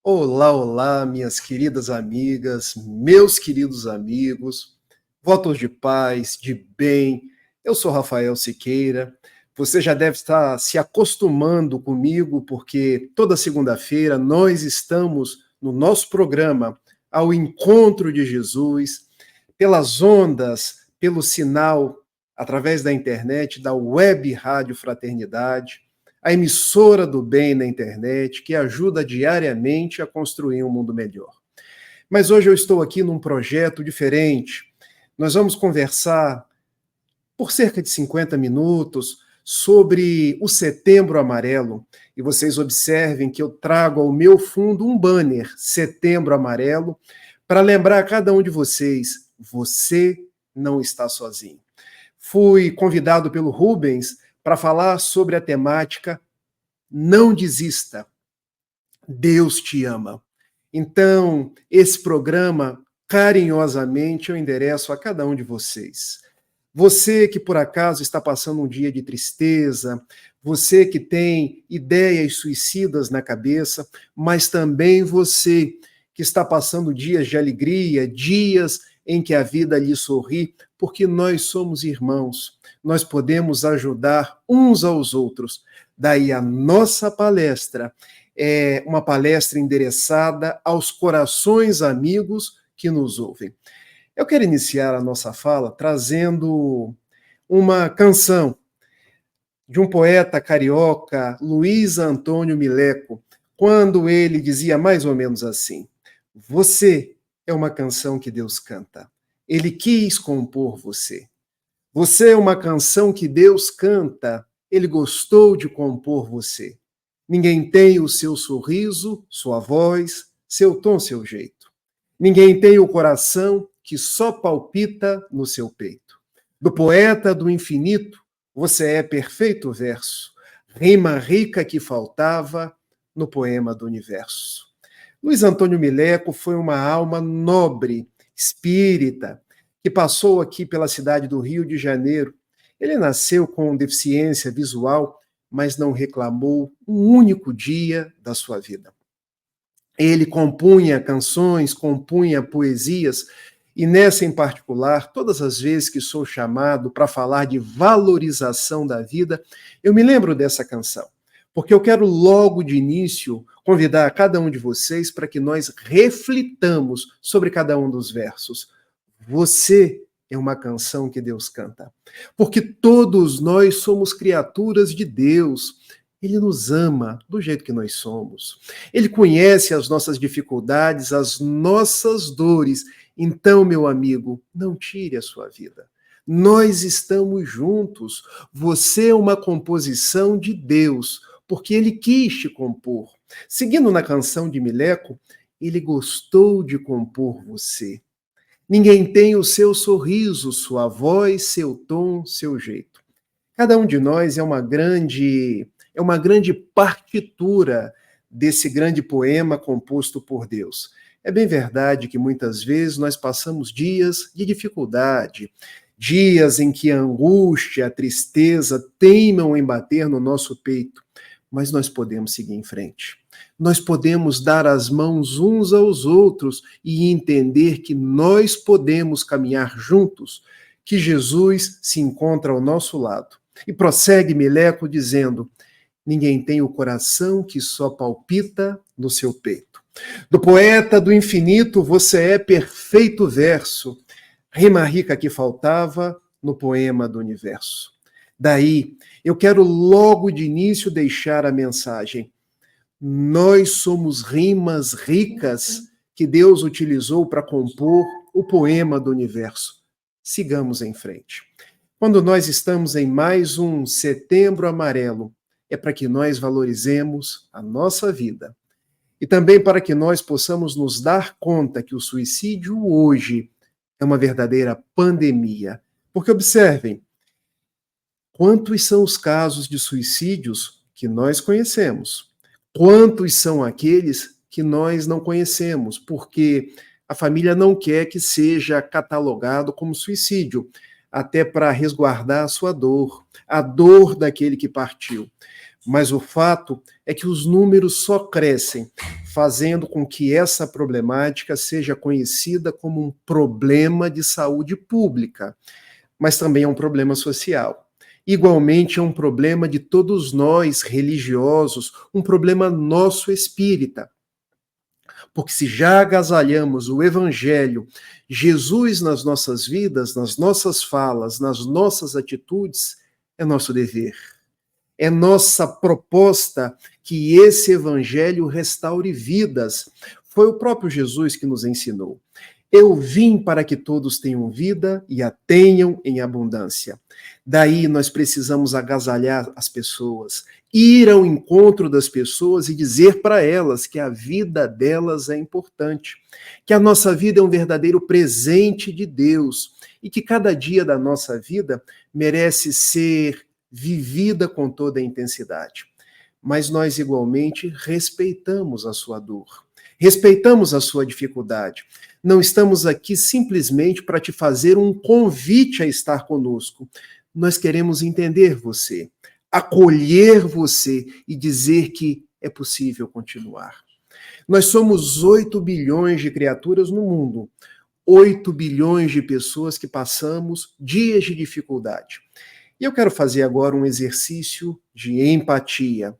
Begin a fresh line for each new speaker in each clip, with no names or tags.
Olá, olá, minhas queridas amigas, meus queridos amigos, votos de paz, de bem. Eu sou Rafael Siqueira. Você já deve estar se acostumando comigo, porque toda segunda-feira nós estamos no nosso programa Ao Encontro de Jesus, pelas ondas, pelo sinal, através da internet, da Web Rádio Fraternidade, a emissora do bem na internet, que ajuda diariamente a construir um mundo melhor. Mas hoje eu estou aqui num projeto diferente. Nós vamos conversar por cerca de 50 minutos sobre o Setembro Amarelo. E vocês observem que eu trago ao meu fundo um banner, Setembro Amarelo, para lembrar a cada um de vocês, você não está sozinho. Fui convidado pelo Rubens para falar sobre a temática Não Desista, Deus te ama. Então, esse programa, carinhosamente, eu endereço a cada um de vocês. Você que, por acaso, está passando um dia de tristeza, você que tem ideias suicidas na cabeça, mas também você que está passando dias de alegria, dias em que a vida lhe sorri, porque nós somos irmãos, nós podemos ajudar uns aos outros. Daí a nossa palestra é uma palestra endereçada aos corações amigos que nos ouvem. Eu quero iniciar a nossa fala trazendo uma canção de um poeta carioca, Luiz Antônio Mileco, quando ele dizia mais ou menos assim: você é uma canção que Deus canta. Ele quis compor você. Você é uma canção que Deus canta. Ele gostou de compor você. Ninguém tem o seu sorriso, sua voz, seu tom, seu jeito. Ninguém tem o coração que só palpita no seu peito. Do poeta do infinito, você é perfeito verso, rima rica que faltava no poema do universo. Luiz Antônio Mileco foi uma alma nobre, espírita, que passou aqui pela cidade do Rio de Janeiro. Ele nasceu com deficiência visual, mas não reclamou um único dia da sua vida. Ele compunha canções, compunha poesias, e nessa em particular, todas as vezes que sou chamado para falar de valorização da vida, eu me lembro dessa canção, porque eu quero logo de início convidar cada um de vocês para que nós reflitamos sobre cada um dos versos. Você é uma canção que Deus canta, porque todos nós somos criaturas de Deus. Ele nos ama do jeito que nós somos. Ele conhece as nossas dificuldades, as nossas dores. Então, meu amigo, não tire a sua vida. Nós estamos juntos. Você é uma composição de Deus, porque Ele quis te compor. Seguindo na canção de Mileco, Ele gostou de compor você. Ninguém tem o seu sorriso, sua voz, seu tom, seu jeito. Cada um de nós é uma grande partitura desse grande poema composto por Deus. É bem verdade que muitas vezes nós passamos dias de dificuldade, dias em que a angústia, a tristeza teimam em bater no nosso peito, mas nós podemos seguir em frente. Nós podemos dar as mãos uns aos outros e entender que nós podemos caminhar juntos, que Jesus se encontra ao nosso lado. E prossegue Mileco dizendo: ninguém tem o coração que só palpita no seu peito. Do poeta do infinito, você é perfeito verso, rima rica que faltava no poema do universo. Daí, eu quero logo de início deixar a mensagem. Nós somos rimas ricas que Deus utilizou para compor o poema do universo. Sigamos em frente. Quando nós estamos em mais um Setembro Amarelo, é para que nós valorizemos a nossa vida. E também para que nós possamos nos dar conta que o suicídio hoje é uma verdadeira pandemia. Porque observem, quantos são os casos de suicídios que nós conhecemos? Quantos são aqueles que nós não conhecemos? Porque a família não quer que seja catalogado como suicídio, até para resguardar a sua dor, a dor daquele que partiu. mas o fato é que os números só crescem, fazendo com que essa problemática seja conhecida como um problema de saúde pública, mas também é um problema social. Igualmente é um problema de todos nós religiosos, um problema nosso espírita. Porque se já agasalhamos o Evangelho, Jesus nas nossas vidas, nas nossas falas, nas nossas atitudes, é nosso dever. É nossa proposta que esse Evangelho restaure vidas. Foi o próprio Jesus que nos ensinou. Eu vim para que todos tenham vida e a tenham em abundância. Daí nós precisamos agasalhar as pessoas, ir ao encontro das pessoas e dizer para elas que a vida delas é importante, que a nossa vida é um verdadeiro presente de Deus e que cada dia da nossa vida merece ser vivida com toda a intensidade. Mas nós igualmente respeitamos a sua dor, respeitamos a sua dificuldade. Não estamos aqui simplesmente para te fazer um convite a estar conosco. Nós queremos entender você, acolher você e dizer que é possível continuar. Nós somos 8 bilhões de criaturas no mundo, 8 bilhões de pessoas que passamos dias de dificuldade. E eu quero fazer agora um exercício de empatia,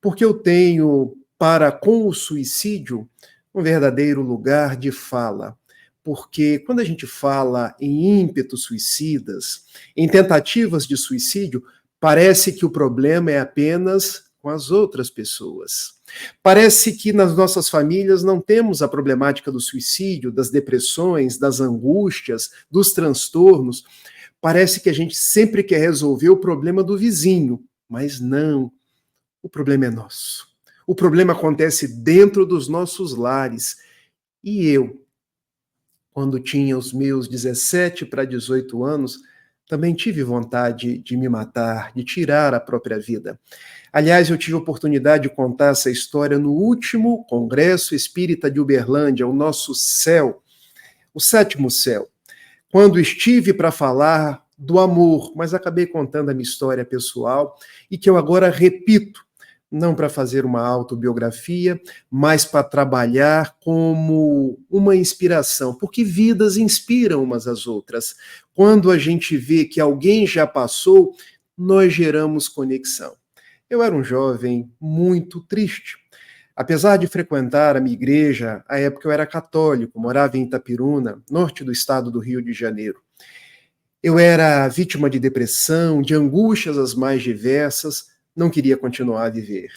porque eu tenho para com o suicídio um verdadeiro lugar de fala. Porque quando a gente fala em ímpetos suicidas, em tentativas de suicídio, parece que o problema é apenas com as outras pessoas. Parece que nas nossas famílias não temos a problemática do suicídio, das depressões, das angústias, dos transtornos. Parece que a gente sempre quer resolver o problema do vizinho, mas não. O problema é nosso. O problema acontece dentro dos nossos lares. E eu, quando tinha os meus 17 para 18 anos, também tive vontade de me matar, de tirar a própria vida. Aliás, eu tive a oportunidade de contar essa história no último Congresso Espírita de Uberlândia, o nosso céu, o 7º céu, quando estive para falar do amor, mas acabei contando a minha história pessoal e que eu agora repito, não para fazer uma autobiografia, mas para trabalhar como uma inspiração, porque vidas inspiram umas às outras. Quando a gente vê que alguém já passou, nós geramos conexão. Eu era um jovem muito triste. Apesar de frequentar a minha igreja, à época eu era católico, morava em Itapiruna, norte do estado do Rio de Janeiro. Eu era vítima de depressão, de angústias as mais diversas, não queria continuar a viver.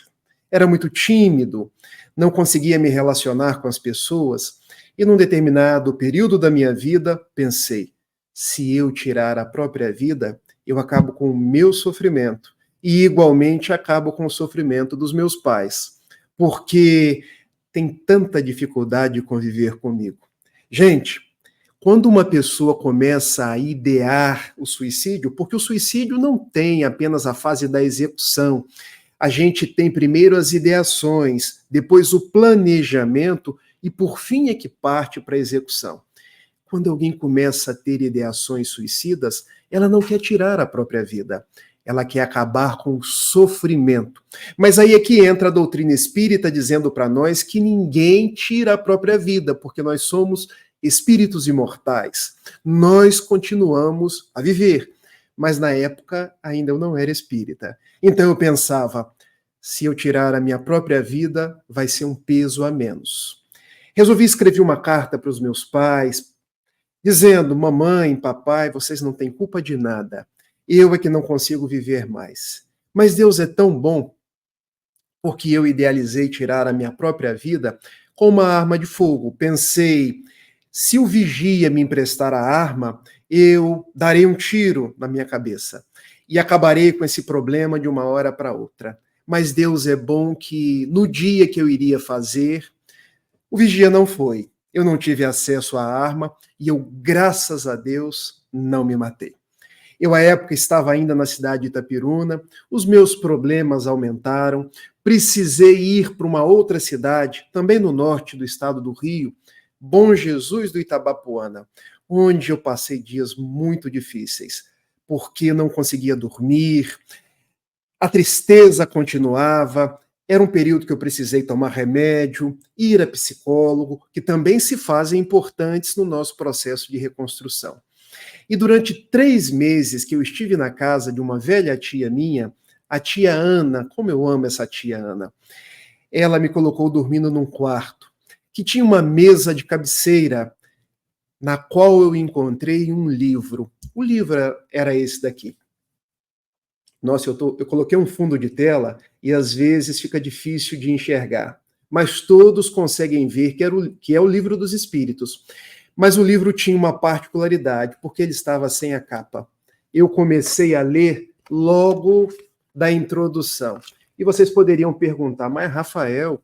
Era muito tímido, não conseguia me relacionar com as pessoas, e num determinado período da minha vida, pensei, se eu tirar a própria vida, eu acabo com o meu sofrimento, e igualmente acabo com o sofrimento dos meus pais, porque tem tanta dificuldade de conviver comigo. Gente, quando uma pessoa começa a idear o suicídio, porque o suicídio não tem apenas a fase da execução, a gente tem primeiro as ideações, depois o planejamento e por fim é que parte para a execução. Quando alguém começa a ter ideações suicidas, ela não quer tirar a própria vida, ela quer acabar com o sofrimento. Mas aí é que entra a doutrina espírita dizendo para nós que ninguém tira a própria vida, porque nós somos espíritos imortais. Nós continuamos a viver. Mas na época ainda eu não era espírita. Então eu pensava, se eu tirar a minha própria vida, vai ser um peso a menos. Resolvi escrever uma carta para os meus pais, dizendo, mamãe, papai, vocês não têm culpa de nada. Eu é que não consigo viver mais. Mas Deus é tão bom, porque eu idealizei tirar a minha própria vida com uma arma de fogo. Pensei, se o vigia me emprestar a arma, eu darei um tiro na minha cabeça e acabarei com esse problema de uma hora para outra. Mas Deus é bom que no dia que eu iria fazer, o vigia não foi. Eu não tive acesso à arma e eu, graças a Deus, não me matei. Eu, à época, estava ainda na cidade de Itapiruna, os meus problemas aumentaram, precisei ir para uma outra cidade, também no norte do estado do Rio, Bom Jesus do Itabapoana, onde eu passei dias muito difíceis, porque não conseguia dormir, A tristeza continuava, era um período que eu precisei tomar remédio, ir a psicólogo, que também se fazem importantes no nosso processo de reconstrução. E durante 3 meses que eu estive na casa de uma velha tia minha, a tia Ana, como eu amo essa tia Ana, ela me colocou dormindo num quarto que tinha uma mesa de cabeceira na qual eu encontrei um livro. O livro era esse daqui. Nossa, eu coloquei um fundo de tela e às vezes fica difícil de enxergar, mas todos conseguem ver que é o Livro dos Espíritos. Mas o livro tinha uma particularidade, porque ele estava sem a capa. Eu comecei a ler logo da introdução. E vocês poderiam perguntar, mas Rafael,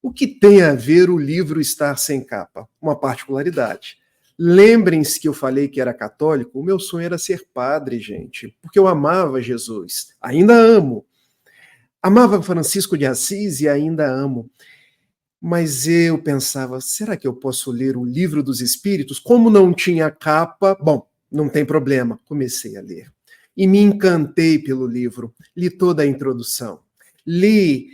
o que tem a ver o livro estar sem capa? Uma particularidade. Lembrem-se que eu falei que era católico, o meu sonho era ser padre, gente, porque eu amava Jesus, ainda amo. Amava Francisco de Assis e ainda amo. Mas eu pensava, será que eu posso ler o Livro dos Espíritos? Como não tinha capa, bom, não tem problema. Comecei a ler. E me encantei pelo livro. Li toda a introdução. Li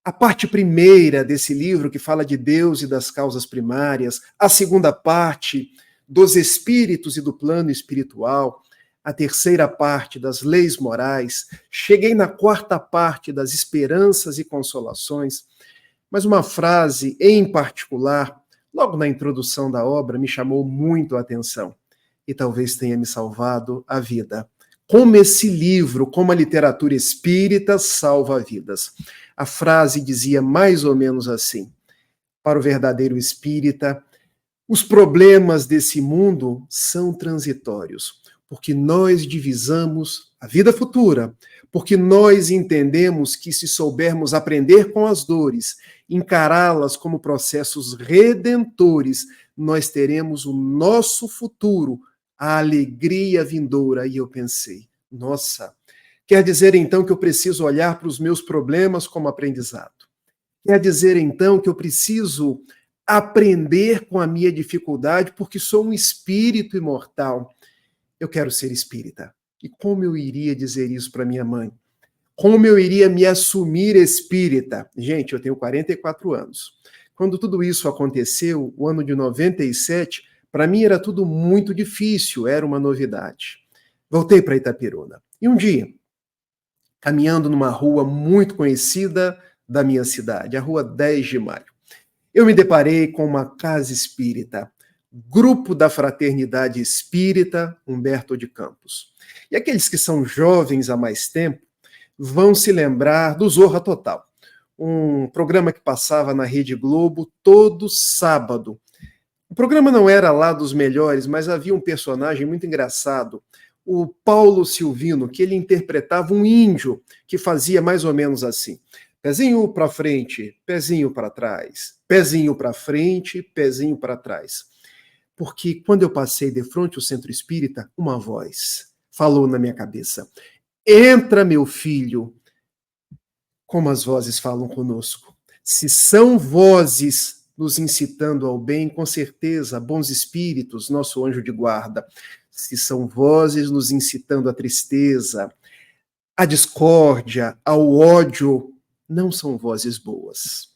a parte primeira desse livro, que fala de Deus e das causas primárias. A segunda parte, dos espíritos e do plano espiritual. A terceira parte, das leis morais. Cheguei na quarta parte, das esperanças e consolações. Mas uma frase em particular, logo na introdução da obra, me chamou muito a atenção e talvez tenha me salvado a vida. Como esse livro, como a literatura espírita, salva vidas. A frase dizia mais ou menos assim: para o verdadeiro espírita, os problemas desse mundo são transitórios, porque nós divisamos a vida futura, porque nós entendemos que se soubermos aprender com as dores, encará-las como processos redentores, nós teremos o nosso futuro, a alegria vindoura. E eu pensei, nossa, quer dizer então que eu preciso olhar para os meus problemas como aprendizado. Quer dizer então que eu preciso aprender com a minha dificuldade, porque sou um espírito imortal. Eu quero ser espírita. E como eu iria dizer isso para minha mãe? Como eu iria me assumir espírita? Gente, eu tenho 44 anos. Quando tudo isso aconteceu, o ano de 97, para mim era tudo muito difícil, era uma novidade. Voltei para Itaperuna. E um dia, caminhando numa rua muito conhecida da minha cidade, a Rua 10 de Maio, eu me deparei com uma casa espírita, Grupo da Fraternidade Espírita Humberto de Campos. E aqueles que são jovens há mais tempo vão se lembrar do Zorra Total, um programa que passava na Rede Globo todo sábado. O programa não era lá dos melhores, mas havia um personagem muito engraçado, o Paulo Silvino, que ele interpretava um índio que fazia mais ou menos assim: pezinho para frente, pezinho para trás, pezinho para frente, pezinho para trás. Porque quando eu passei de frente ao centro espírita, uma voz falou na minha cabeça: entra, meu filho. Como as vozes falam conosco. Se são vozes nos incitando ao bem, com certeza, bons espíritos, nosso anjo de guarda. Se são vozes nos incitando à tristeza, à discórdia, ao ódio, não são vozes boas.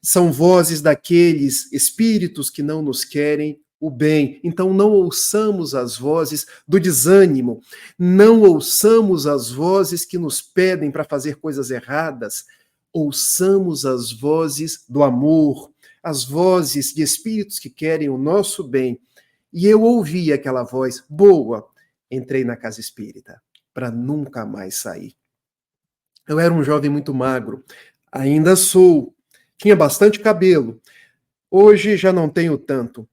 São vozes daqueles espíritos que não nos querem o bem. Então não ouçamos as vozes do desânimo, não ouçamos as vozes que nos pedem para fazer coisas erradas, ouçamos as vozes do amor, as vozes de espíritos que querem o nosso bem. E eu ouvi aquela voz, boa, entrei na casa espírita, para nunca mais sair. Eu era um jovem muito magro, ainda sou, tinha bastante cabelo, hoje já não tenho tanto,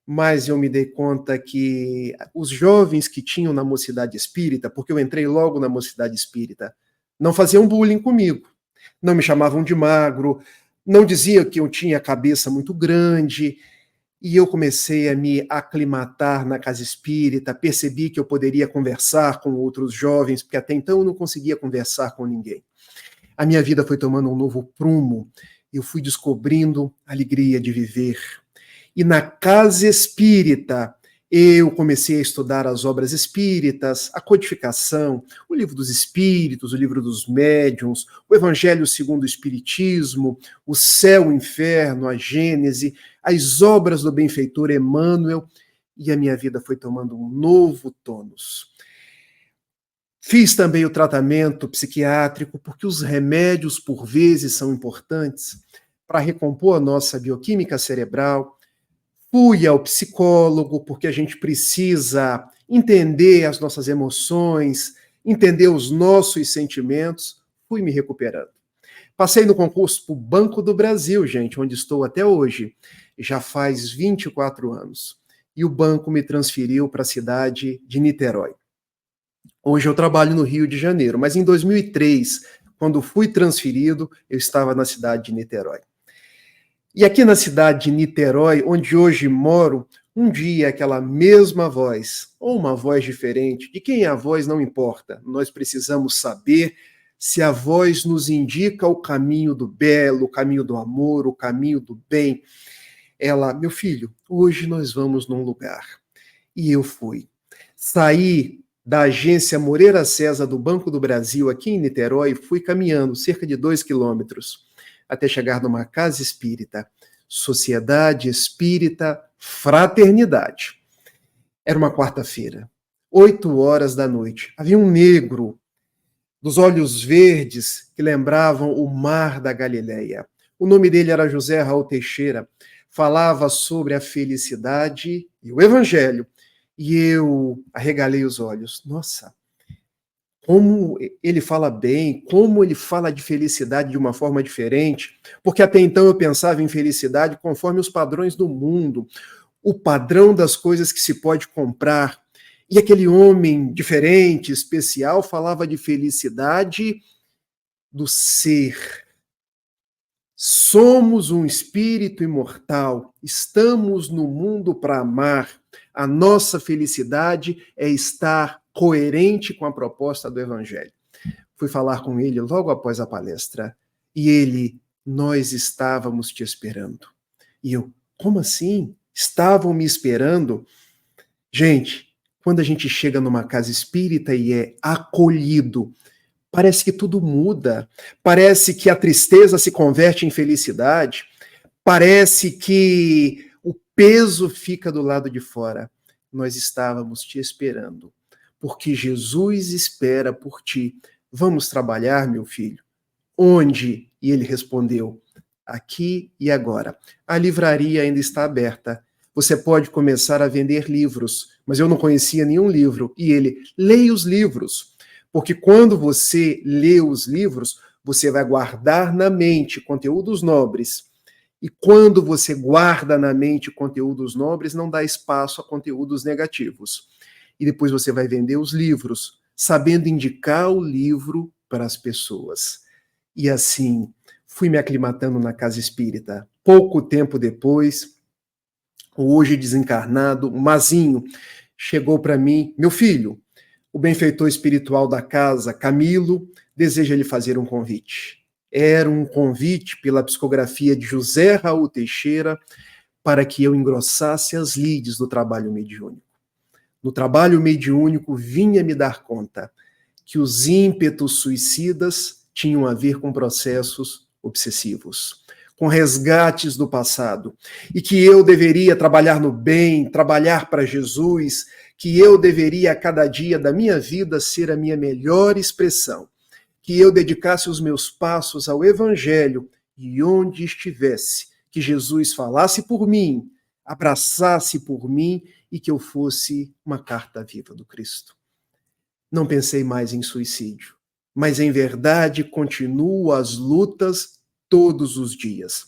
mas eu me dei conta que os jovens que tinham na Mocidade Espírita, porque eu entrei logo na Mocidade Espírita, não faziam bullying comigo, não me chamavam de magro, não diziam que eu tinha a cabeça muito grande, e eu comecei a me aclimatar na casa espírita, percebi que eu poderia conversar com outros jovens, porque até então eu não conseguia conversar com ninguém. A minha vida foi tomando um novo prumo, eu fui descobrindo a alegria de viver. E na casa espírita, Eu comecei a estudar as obras espíritas, a codificação, o Livro dos Espíritos, o Livro dos Médiuns, o Evangelho segundo o Espiritismo, o Céu, o Inferno, a Gênese, as obras do benfeitor Emmanuel, e a minha vida foi tomando um novo tônus. Fiz também o tratamento psiquiátrico, porque os remédios, por vezes, são importantes para recompor a nossa bioquímica cerebral. Fui ao psicólogo, porque a gente precisa entender as nossas emoções, entender os nossos sentimentos. Fui me recuperando. Passei no concurso para o Banco do Brasil, gente, onde estou até hoje. Já faz 24 anos. E o banco me transferiu para a cidade de Niterói. Hoje eu trabalho no Rio de Janeiro, mas em 2003, quando fui transferido, eu estava na cidade de Niterói. E aqui na cidade de Niterói, onde hoje moro, um dia aquela mesma voz, ou uma voz diferente, de quem é a voz não importa, nós precisamos saber se a voz nos indica o caminho do belo, o caminho do amor, o caminho do bem. Ela, meu filho, hoje nós vamos num lugar. E eu fui. Saí da agência Moreira César do Banco do Brasil, aqui em Niterói, e fui caminhando cerca de 2 quilômetros até chegar numa casa espírita, Sociedade Espírita Fraternidade. Era uma quarta-feira, 8 horas da noite. Havia um negro, dos olhos verdes, que lembravam o mar da Galileia. O nome dele era José Raul Teixeira. Falava sobre a felicidade e o evangelho. E eu arregalei os olhos. Nossa, como ele fala bem, como ele fala de felicidade de uma forma diferente, porque até então eu pensava em felicidade conforme os padrões do mundo, o padrão das coisas que se pode comprar. E aquele homem diferente, especial, falava de felicidade do ser. Somos um espírito imortal, estamos no mundo para amar. A nossa felicidade é estar coerente com a proposta do Evangelho. Fui falar com ele logo após a palestra, e ele, nós estávamos te esperando. E eu, como assim? Estavam me esperando? Gente, quando a gente chega numa casa espírita e é acolhido, parece que tudo muda, parece que a tristeza se converte em felicidade, parece que o peso fica do lado de fora. Nós estávamos te esperando, porque Jesus espera por ti. Vamos trabalhar, meu filho? Onde? E ele respondeu, aqui e agora. A livraria ainda está aberta. Você pode começar a vender livros, mas eu não conhecia nenhum livro. E ele, leia os livros, porque quando você lê os livros, você vai guardar na mente conteúdos nobres. E quando você guarda na mente conteúdos nobres, não dá espaço a conteúdos negativos. E depois você vai vender os livros, sabendo indicar o livro para as pessoas. E assim, fui me aclimatando na casa espírita. Pouco tempo depois, o hoje desencarnado, o Mazinho, chegou para mim, meu filho, o benfeitor espiritual da casa, Camilo, deseja lhe fazer um convite. Era um convite pela psicografia de José Raul Teixeira para que eu engrossasse as lides do trabalho mediúnico. No trabalho mediúnico, vinha me dar conta que os ímpetos suicidas tinham a ver com processos obsessivos, com resgates do passado, e que eu deveria trabalhar no bem, trabalhar para Jesus, que eu deveria a cada dia da minha vida ser a minha melhor expressão, que eu dedicasse os meus passos ao Evangelho e onde estivesse, que Jesus falasse por mim, abraçasse por mim e que eu fosse uma carta viva do Cristo. Não pensei mais em suicídio, mas em verdade continuo as lutas todos os dias.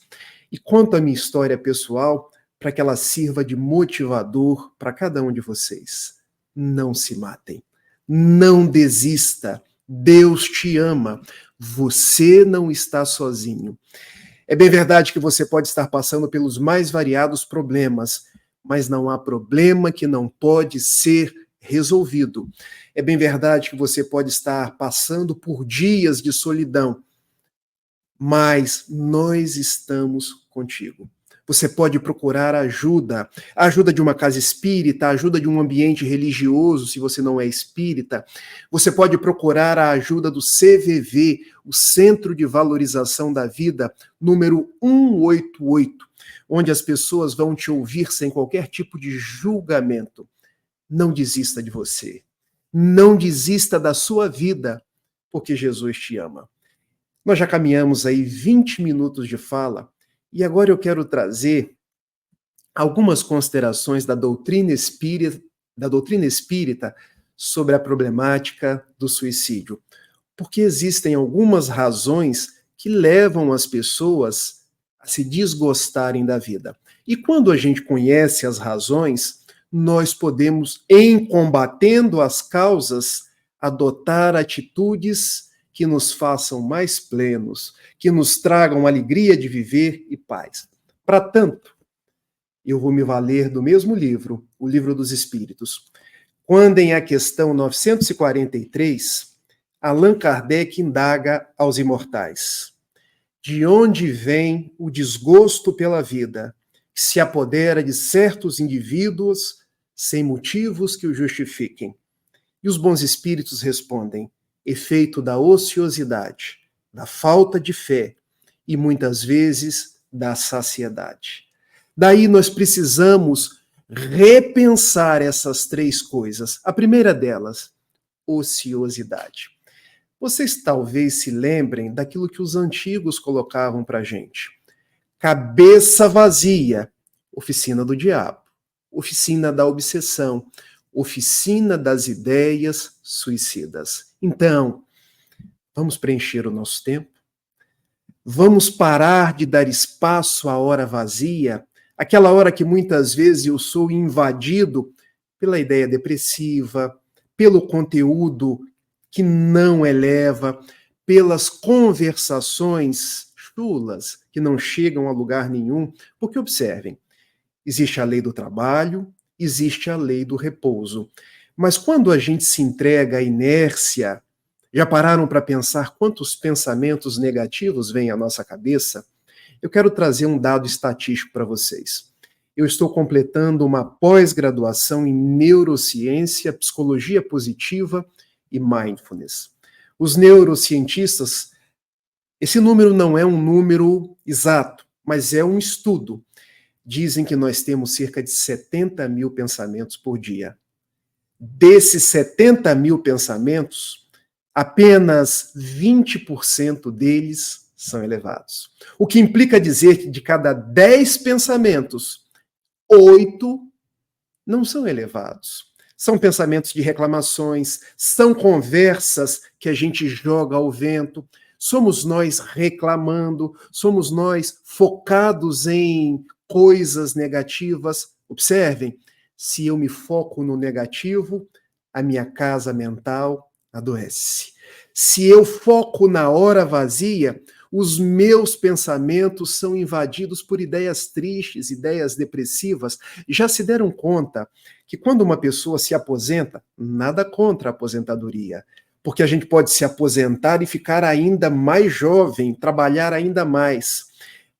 E conto a minha história pessoal para que ela sirva de motivador para cada um de vocês. Não se matem, não desista, Deus te ama, você não está sozinho. É bem verdade que você pode estar passando pelos mais variados problemas, mas não há problema que não pode ser resolvido. É bem verdade que você pode estar passando por dias de solidão, mas nós estamos contigo. Você pode procurar ajuda, a ajuda de uma casa espírita, a ajuda de um ambiente religioso, se você não é espírita. Você pode procurar a ajuda do CVV, o Centro de Valorização da Vida, número 188, onde as pessoas vão te ouvir sem qualquer tipo de julgamento. Não desista de você. Não desista da sua vida, porque Jesus te ama. Nós já caminhamos aí 20 minutos de fala, e agora eu quero trazer algumas considerações da doutrina espírita sobre a problemática do suicídio. Porque existem algumas razões que levam as pessoas a se desgostarem da vida. E quando a gente conhece as razões, nós podemos, em combatendo as causas, adotar atitudes que nos façam mais plenos, que nos tragam alegria de viver e paz. Para tanto, eu vou me valer do mesmo livro, o Livro dos Espíritos. Quando em a questão 943, Allan Kardec indaga aos imortais: de onde vem o desgosto pela vida, que se apodera de certos indivíduos sem motivos que o justifiquem? E os bons espíritos respondem: efeito da ociosidade, da falta de fé e muitas vezes da saciedade. Daí nós precisamos repensar essas três coisas. A primeira delas, ociosidade. Vocês talvez se lembrem daquilo que os antigos colocavam para a gente. Cabeça vazia, oficina do diabo, oficina da obsessão, oficina das ideias suicidas. Então, vamos preencher o nosso tempo? Vamos parar de dar espaço à hora vazia, aquela hora que muitas vezes eu sou invadido pela ideia depressiva, pelo conteúdo que não eleva, pelas conversações chulas que não chegam a lugar nenhum, porque observem, existe a lei do trabalho, existe a lei do repouso. Mas quando a gente se entrega à inércia, já pararam para pensar quantos pensamentos negativos vêm à nossa cabeça? Eu quero trazer um dado estatístico para vocês. Eu estou completando uma pós-graduação em neurociência, psicologia positiva e mindfulness. Os neurocientistas, esse número não é um número exato, mas é um estudo. Dizem que nós temos cerca de 70 mil pensamentos por dia. Desses 70 mil pensamentos, apenas 20% deles são elevados. O que implica dizer que de cada 10 pensamentos, 8 não são elevados. São pensamentos de reclamações, são conversas que a gente joga ao vento, somos nós reclamando, somos nós focados em coisas negativas. Observem, se eu me foco no negativo, a minha casa mental adoece. Se eu foco na hora vazia, os meus pensamentos são invadidos por ideias tristes, ideias depressivas. Já se deram conta que quando uma pessoa se aposenta, nada contra a aposentadoria, porque a gente pode se aposentar e ficar ainda mais jovem, trabalhar ainda mais,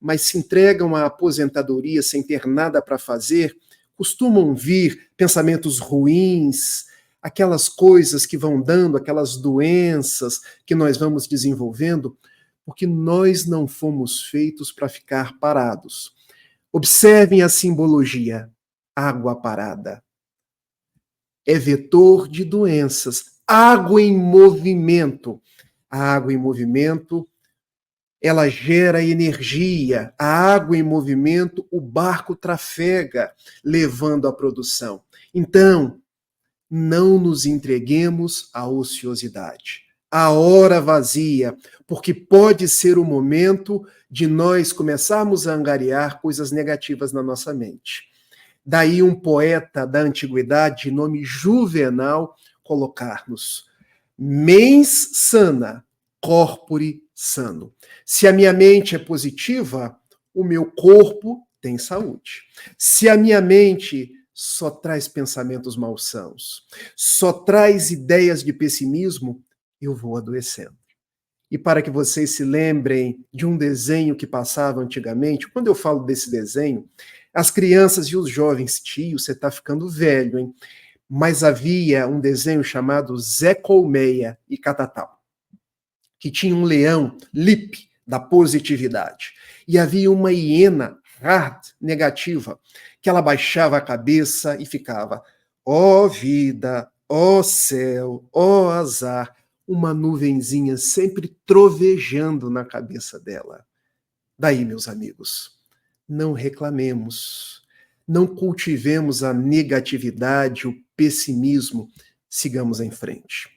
mas se entregam à aposentadoria sem ter nada para fazer, costumam vir pensamentos ruins, aquelas coisas que vão dando, aquelas doenças que nós vamos desenvolvendo, porque nós não fomos feitos para ficar parados. Observem a simbologia: água parada é vetor de doenças. Água em movimento. A água em movimento, ela gera energia. A água em movimento, o barco trafega, levando a produção. Então, não nos entreguemos à ociosidade, à hora vazia, porque pode ser o momento de nós começarmos a angariar coisas negativas na nossa mente. Daí um poeta da antiguidade, de nome Juvenal, colocar-nos: mens sana, corpore sano. Se a minha mente é positiva, o meu corpo tem saúde. Se a minha mente só traz pensamentos malsãos, só traz ideias de pessimismo, eu vou adoecendo. e para que vocês se lembrem de um desenho que passava antigamente. Quando eu falo desse desenho, as crianças e os jovens, tio, você está ficando velho, hein? Mas havia um desenho chamado Zé Colmeia e Catatal, que tinha um leão, Lipe, da positividade. E havia uma hiena, Hard, negativa, que ela baixava a cabeça e ficava, ó vida, ó céu, ó azar, uma nuvenzinha sempre trovejando na cabeça dela. Daí, meus amigos, não reclamemos, não cultivemos a negatividade, o pessimismo, sigamos em frente.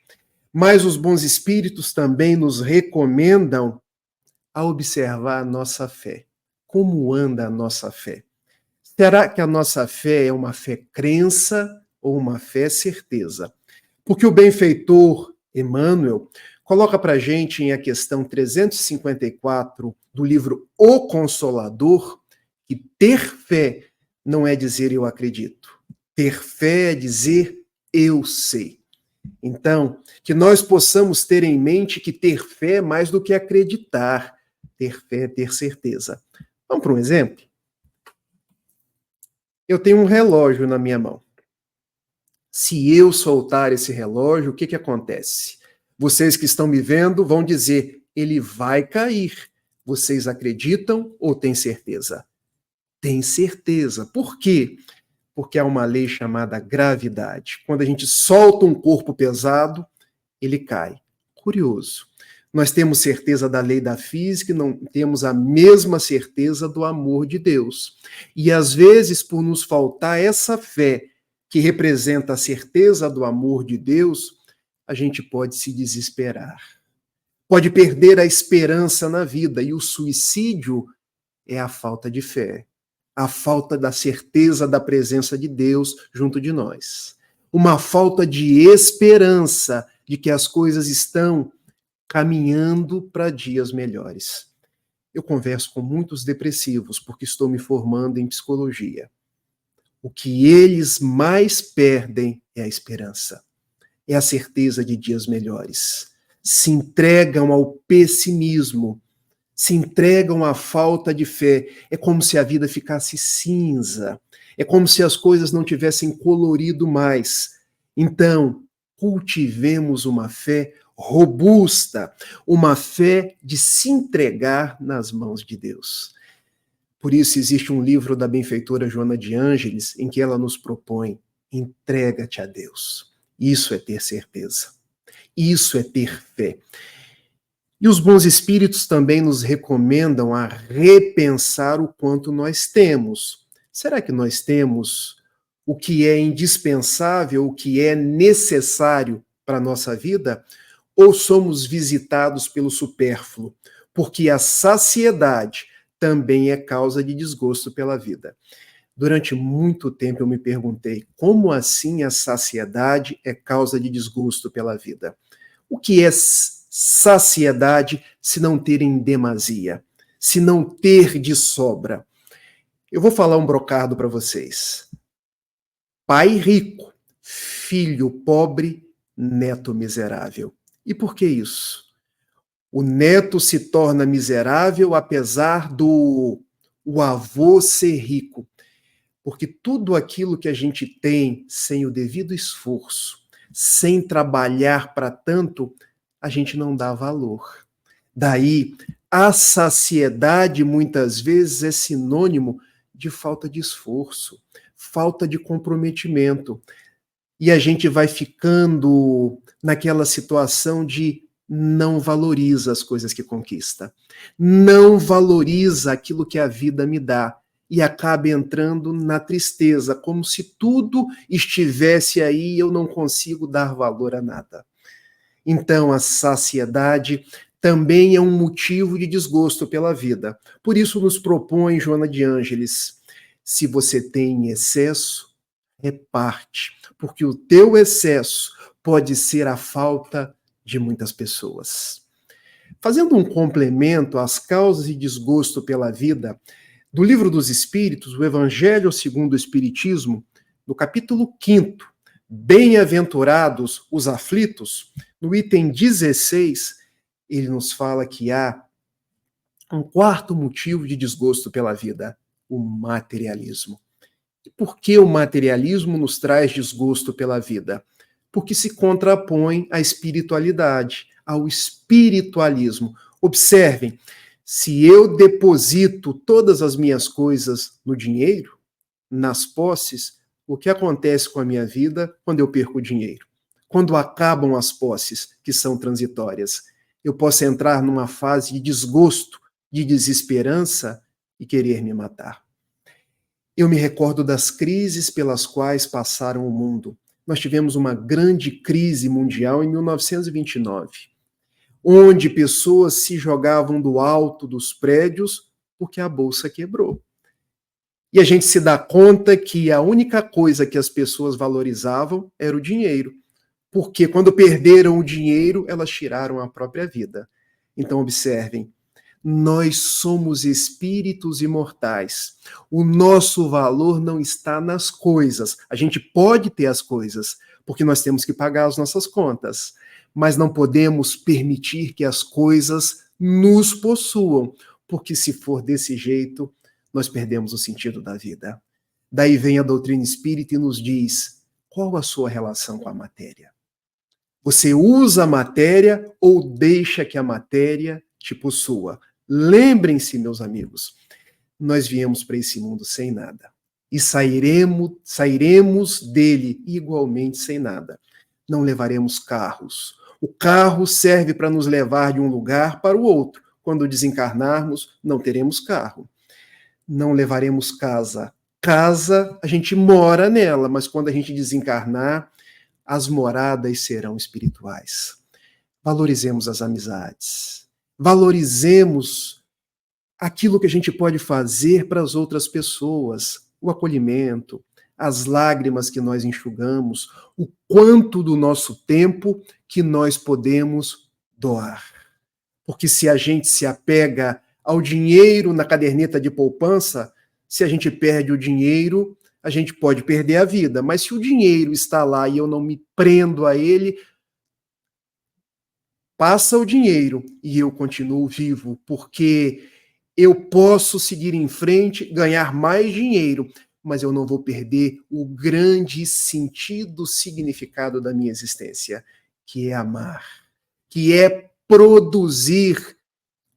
Mas os bons espíritos também nos recomendam a observar a nossa fé. Como anda a nossa fé? Será que a nossa fé é uma fé crença ou uma fé certeza? Porque o benfeitor Emmanuel coloca para a gente em a questão 354 do livro O Consolador que ter fé não é dizer eu acredito. Ter fé é dizer eu sei. Então, que nós possamos ter em mente que ter fé é mais do que acreditar. Ter fé é ter certeza. Vamos para um exemplo? Eu tenho um relógio na minha mão. Se eu soltar esse relógio, o que acontece? Vocês que estão me vendo vão dizer, ele vai cair. Vocês acreditam ou têm certeza? Tem certeza. Por quê? Porque há uma lei chamada gravidade. Quando a gente solta um corpo pesado, ele cai. Curioso. Nós temos certeza da lei da física e não temos a mesma certeza do amor de Deus. E às vezes, por nos faltar essa fé que representa a certeza do amor de Deus, a gente pode se desesperar. Pode perder a esperança na vida. E o suicídio é a falta de fé. A falta da certeza da presença de Deus junto de nós. Uma falta de esperança de que as coisas estão caminhando para dias melhores. Eu converso com muitos depressivos porque estou me formando em psicologia. O que eles mais perdem é a esperança, é a certeza de dias melhores. Se entregam ao pessimismo, se entregam à falta de fé. É como se a vida ficasse cinza, é como se as coisas não tivessem colorido mais. Então, cultivemos uma fé robusta, uma fé de se entregar nas mãos de Deus. Por isso existe um livro da benfeitora Joana de Ângeles em que ela nos propõe: entrega-te a Deus. Isso é ter certeza. Isso é ter fé. E os bons espíritos também nos recomendam a repensar o quanto nós temos. Será que nós temos o que é indispensável, o que é necessário para a nossa vida? Ou somos visitados pelo supérfluo? Porque a saciedade também é causa de desgosto pela vida. Durante muito tempo eu me perguntei, como assim a saciedade é causa de desgosto pela vida? O que é saciedade se não ter em demasia, se não ter de sobra? Eu vou falar um brocado para vocês. Pai rico, filho pobre, neto miserável. E por que isso? O neto se torna miserável apesar do avô ser rico. Porque tudo aquilo que a gente tem sem o devido esforço, sem trabalhar para tanto, a gente não dá valor. Daí, a saciedade muitas vezes é sinônimo de falta de esforço, falta de comprometimento. E a gente vai ficando naquela situação de não valoriza as coisas que conquista, não valoriza aquilo que a vida me dá e acaba entrando na tristeza, como se tudo estivesse aí e eu não consigo dar valor a nada. Então, a saciedade também é um motivo de desgosto pela vida. Por isso nos propõe Joana de Ângeles, se você tem excesso, reparte, porque o teu excesso pode ser a falta de muitas pessoas. Fazendo um complemento às causas de desgosto pela vida, do Livro dos Espíritos, o Evangelho segundo o Espiritismo, no capítulo 5º, Bem-aventurados os aflitos, no item 16, ele nos fala que há um quarto motivo de desgosto pela vida: o materialismo. E por que o materialismo nos traz desgosto pela vida? Porque se contrapõe à espiritualidade, ao espiritualismo. Observem, se eu deposito todas as minhas coisas no dinheiro, nas posses, o que acontece com a minha vida quando eu perco o dinheiro? Quando acabam as posses, que são transitórias, eu posso entrar numa fase de desgosto, de desesperança e querer me matar. Eu me recordo das crises pelas quais passaram o mundo. Nós tivemos uma grande crise mundial em 1929, onde pessoas se jogavam do alto dos prédios porque a bolsa quebrou. E a gente se dá conta que a única coisa que as pessoas valorizavam era o dinheiro, porque quando perderam o dinheiro, elas tiraram a própria vida. Então, observem, nós somos espíritos imortais. O nosso valor não está nas coisas. A gente pode ter as coisas, porque nós temos que pagar as nossas contas, mas não podemos permitir que as coisas nos possuam, porque se for desse jeito, nós perdemos o sentido da vida. Daí vem a doutrina espírita e nos diz: qual a sua relação com a matéria? Você usa a matéria ou deixa que a matéria te possua? Lembrem-se, meus amigos, nós viemos para esse mundo sem nada e sairemos dele igualmente sem nada. Não levaremos carros. O carro serve para nos levar de um lugar para o outro. Quando desencarnarmos, não teremos carro. Não levaremos casa. Casa, a gente mora nela, mas quando a gente desencarnar, as moradas serão espirituais. Valorizemos as amizades. Valorizemos aquilo que a gente pode fazer para as outras pessoas, o acolhimento, as lágrimas que nós enxugamos, o quanto do nosso tempo que nós podemos doar. Porque se a gente se apega ao dinheiro na caderneta de poupança, se a gente perde o dinheiro, a gente pode perder a vida. Mas se o dinheiro está lá e eu não me prendo a ele, passa o dinheiro e eu continuo vivo, porque eu posso seguir em frente, ganhar mais dinheiro, mas eu não vou perder o grande sentido, significado da minha existência, que é amar, que é produzir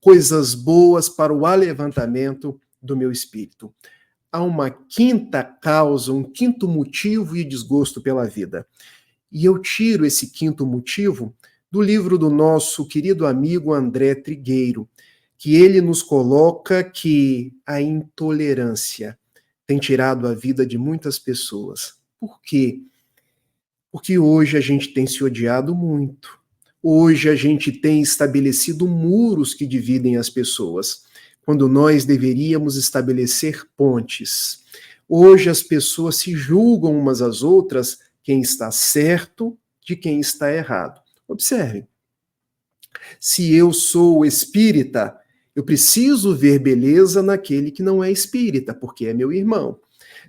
coisas boas para o alevantamento do meu espírito. Há uma quinta causa, um quinto motivo e desgosto pela vida. E eu tiro esse quinto motivo do livro do nosso querido amigo André Trigueiro, que ele nos coloca que a intolerância tem tirado a vida de muitas pessoas. Por quê? Porque hoje a gente tem se odiado muito. Hoje a gente tem estabelecido muros que dividem as pessoas, quando nós deveríamos estabelecer pontes. Hoje as pessoas se julgam umas às outras quem está certo de quem está errado. Observe, se eu sou espírita, eu preciso ver beleza naquele que não é espírita, porque é meu irmão.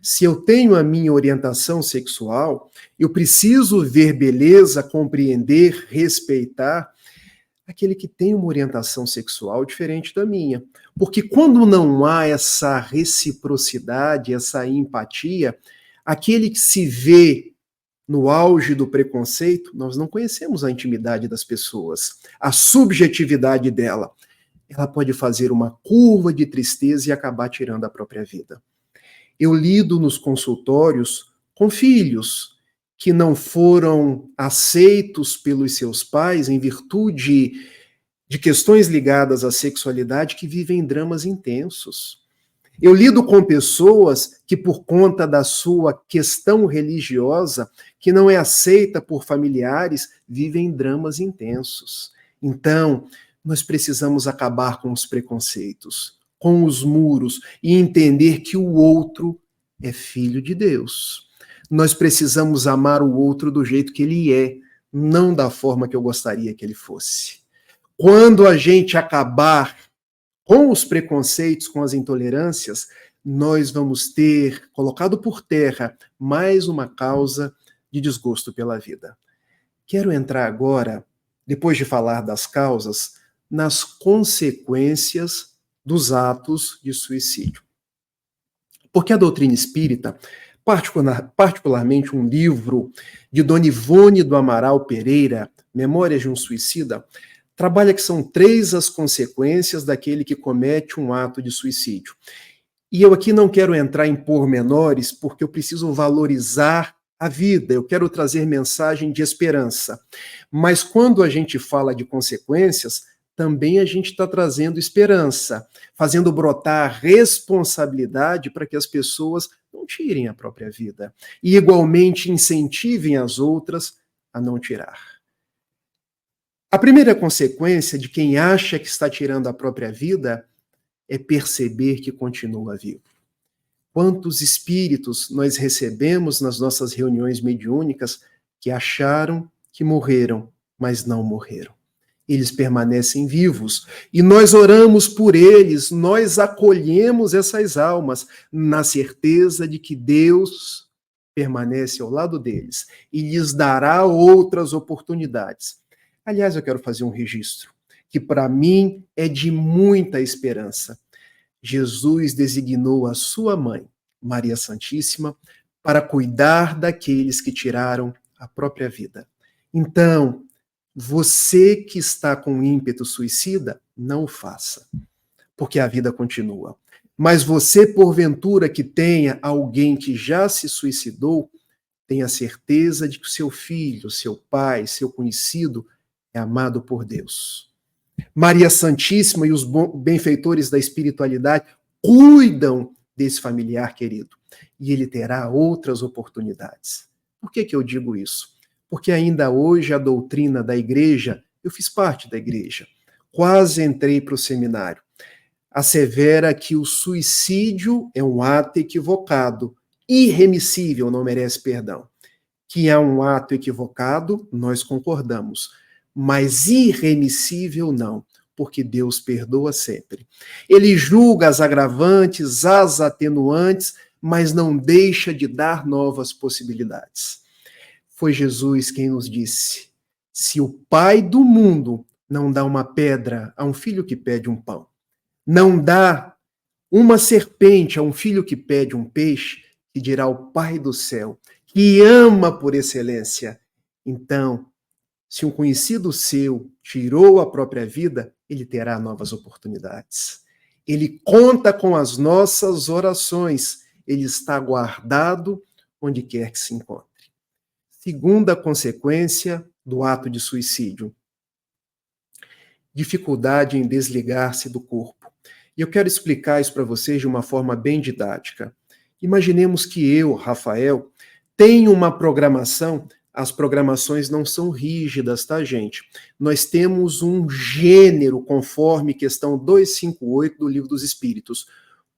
Se eu tenho a minha orientação sexual, eu preciso ver beleza, compreender, respeitar aquele que tem uma orientação sexual diferente da minha. Porque quando não há essa reciprocidade, essa empatia, aquele que se vê no auge do preconceito, nós não conhecemos a intimidade das pessoas, a subjetividade dela. Ela pode fazer uma curva de tristeza e acabar tirando a própria vida. Eu lido nos consultórios com filhos que não foram aceitos pelos seus pais em virtude de questões ligadas à sexualidade que vivem dramas intensos. Eu lido com pessoas que, por conta da sua questão religiosa, que não é aceita por familiares, vivem dramas intensos. Então, nós precisamos acabar com os preconceitos, com os muros e entender que o outro é filho de Deus. Nós precisamos amar o outro do jeito que ele é, não da forma que eu gostaria que ele fosse. Quando a gente acabar com os preconceitos, com as intolerâncias, nós vamos ter colocado por terra mais uma causa de desgosto pela vida. Quero entrar agora, depois de falar das causas, nas consequências dos atos de suicídio. Porque a doutrina espírita, particularmente um livro de Dona Ivone do Amaral Pereira, Memórias de um Suicida, trabalha que são 3 as consequências daquele que comete um ato de suicídio. E eu aqui não quero entrar em pormenores, porque eu preciso valorizar a vida, eu quero trazer mensagem de esperança. Mas quando a gente fala de consequências, também a gente está trazendo esperança, fazendo brotar responsabilidade para que as pessoas não tirem a própria vida e igualmente incentivem as outras a não tirar. A primeira consequência de quem acha que está tirando a própria vida é perceber que continua vivo. Quantos espíritos nós recebemos nas nossas reuniões mediúnicas que acharam que morreram, mas não morreram. Eles permanecem vivos e nós oramos por eles, nós acolhemos essas almas na certeza de que Deus permanece ao lado deles e lhes dará outras oportunidades. Aliás, eu quero fazer um registro que para mim é de muita esperança. Jesus designou a sua mãe, Maria Santíssima, para cuidar daqueles que tiraram a própria vida. Então, você que está com ímpeto suicida, não o faça, porque a vida continua. Mas você, porventura, que tenha alguém que já se suicidou, tenha certeza de que o seu filho, seu pai, seu conhecido é amado por Deus. Maria Santíssima e os benfeitores da espiritualidade cuidam desse familiar querido e ele terá outras oportunidades. Por que eu digo isso? Porque ainda hoje a doutrina da igreja, eu fiz parte da igreja, quase entrei para o seminário, assevera que o suicídio é um ato equivocado, irremissível, não merece perdão. Que é um ato equivocado, nós concordamos, mas irremissível não, porque Deus perdoa sempre. Ele julga as agravantes, as atenuantes, mas não deixa de dar novas possibilidades. Foi Jesus quem nos disse: se o Pai do mundo não dá uma pedra a um filho que pede um pão, não dá uma serpente a um filho que pede um peixe, que dirá o Pai do céu, que ama por excelência. Então, se um conhecido seu tirou a própria vida, ele terá novas oportunidades. Ele conta com as nossas orações. Ele está guardado onde quer que se encontre. Segunda consequência do ato de suicídio: dificuldade em desligar-se do corpo. E eu quero explicar isso para vocês de uma forma bem didática. Imaginemos que eu, Rafael, tenho uma programação. As programações não são rígidas, tá, gente? Nós temos um gênero, conforme questão 258 do Livro dos Espíritos.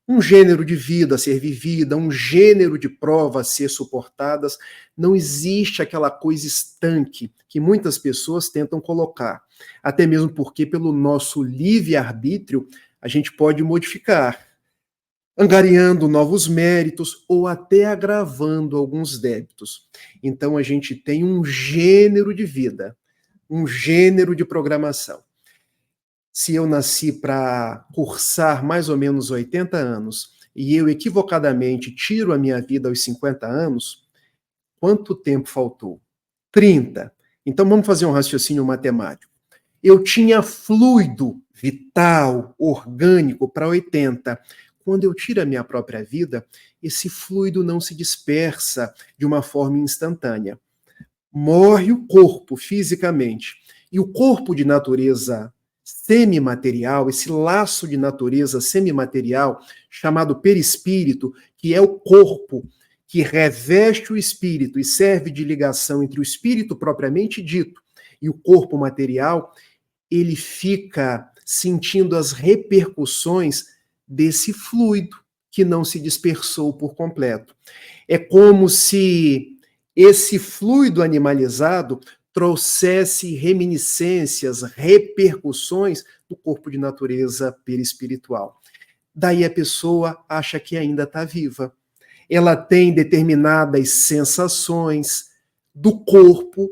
Um gênero de vida a ser vivida, um gênero de provas a ser suportadas. Não existe aquela coisa estanque que muitas pessoas tentam colocar. Até mesmo porque, pelo nosso livre-arbítrio, a gente pode modificar, angariando novos méritos ou até agravando alguns débitos. Então, a gente tem um gênero de vida, um gênero de programação. Se eu nasci para cursar mais ou menos 80 anos e eu equivocadamente tiro a minha vida aos 50 anos, quanto tempo faltou? 30. Então, vamos fazer um raciocínio matemático. Eu tinha fluido vital, orgânico para 80. Quando eu tiro a minha própria vida, esse fluido não se dispersa de uma forma instantânea. Morre o corpo fisicamente. E o corpo de natureza semimaterial, esse laço de natureza semimaterial, chamado perispírito, que é o corpo que reveste o espírito e serve de ligação entre o espírito propriamente dito e o corpo material, ele fica sentindo as repercussões desse fluido que não se dispersou por completo. É como se esse fluido animalizado trouxesse reminiscências, repercussões do corpo de natureza perispiritual. Daí a pessoa acha que ainda está viva. Ela tem determinadas sensações do corpo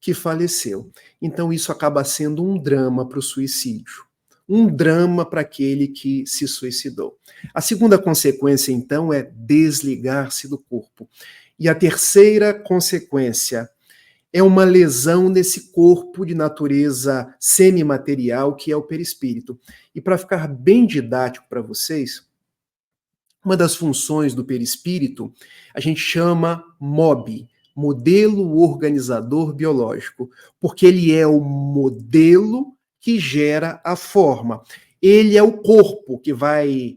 que faleceu. Então isso acaba sendo um drama para o suicídio. Um drama para aquele que se suicidou. A segunda consequência, então, é desligar-se do corpo. E a terceira consequência é uma lesão nesse corpo de natureza semimaterial que é o perispírito. E para ficar bem didático para vocês, uma das funções do perispírito a gente chama MOB, modelo organizador biológico, porque ele é o modelo que gera a forma. Ele é o corpo que vai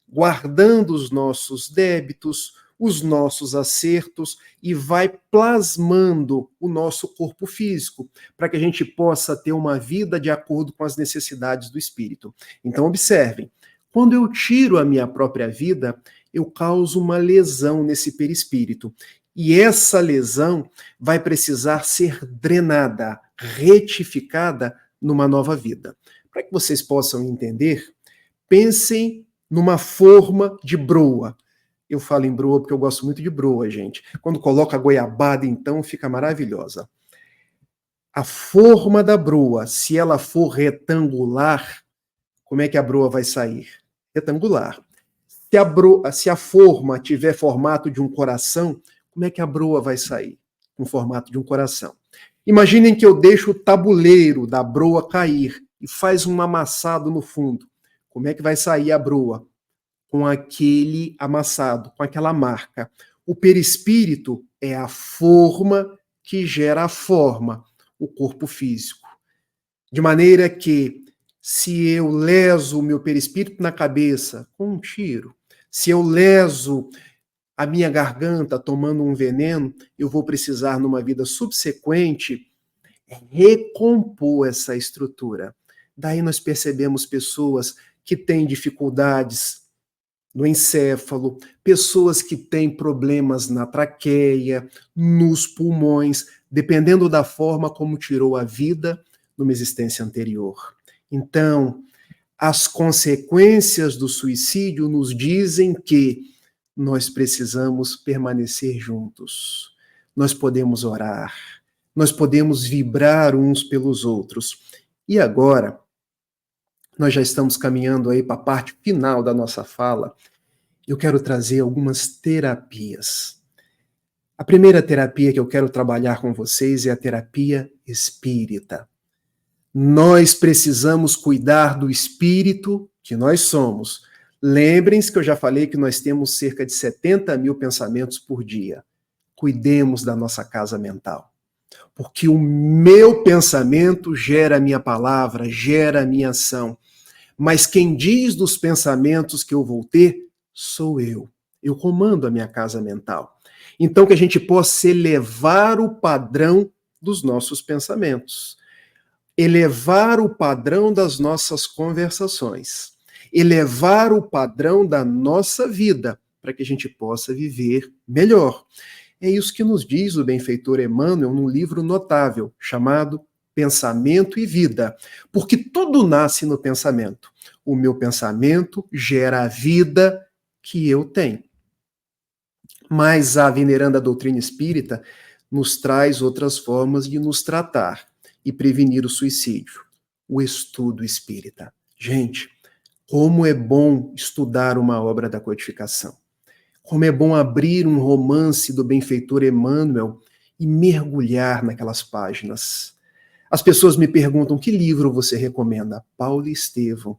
guardando os nossos débitos, os nossos acertos e vai plasmando o nosso corpo físico, para que a gente possa ter uma vida de acordo com as necessidades do espírito. Então, observem, quando eu tiro a minha própria vida, eu causo uma lesão nesse perispírito. E essa lesão vai precisar ser drenada, retificada numa nova vida. Para que vocês possam entender, pensem numa forma de broa. Eu falo em broa porque eu gosto muito de broa, gente. Quando coloca a goiabada, então, fica maravilhosa. A forma da broa, se ela for retangular, como é que a broa vai sair? Retangular. Se a forma tiver formato de um coração, como é que a broa vai sair? Com formato de um coração. Imaginem que eu deixo o tabuleiro da broa cair e faz um amassado no fundo. Como é que vai sair a broa? Com aquele amassado, com aquela marca. O perispírito é a forma que gera a forma, o corpo físico. De maneira que, se eu leso o meu perispírito na cabeça com um tiro, se eu leso a minha garganta tomando um veneno, eu vou precisar, numa vida subsequente, recompor essa estrutura. Daí nós percebemos pessoas que têm dificuldades no encéfalo, pessoas que têm problemas na traqueia, nos pulmões, dependendo da forma como tirou a vida numa existência anterior. Então, as consequências do suicídio nos dizem que nós precisamos permanecer juntos. Nós podemos orar, nós podemos vibrar uns pelos outros. E agora, nós já estamos caminhando aí para a parte final da nossa fala. Eu quero trazer algumas terapias. A primeira terapia que eu quero trabalhar com vocês é a terapia espírita. Nós precisamos cuidar do espírito que nós somos. Lembrem-se que eu já falei que nós temos cerca de 70 mil pensamentos por dia. Cuidemos da nossa casa mental. Porque o meu pensamento gera a minha palavra, gera a minha ação. Mas quem diz dos pensamentos que eu vou ter, sou eu. Eu comando a minha casa mental. Então, que a gente possa elevar o padrão dos nossos pensamentos. Elevar o padrão das nossas conversações. Elevar o padrão da nossa vida, para que a gente possa viver melhor. É isso que nos diz o benfeitor Emmanuel num livro notável, chamado Pensamento e Vida. Porque tudo nasce no pensamento. O meu pensamento gera a vida que eu tenho. Mas a veneranda doutrina espírita nos traz outras formas de nos tratar e prevenir o suicídio. O estudo espírita. Gente, como é bom estudar uma obra da codificação. Como é bom abrir um romance do benfeitor Emmanuel e mergulhar naquelas páginas. As pessoas me perguntam, que livro você recomenda? Paulo Estevam.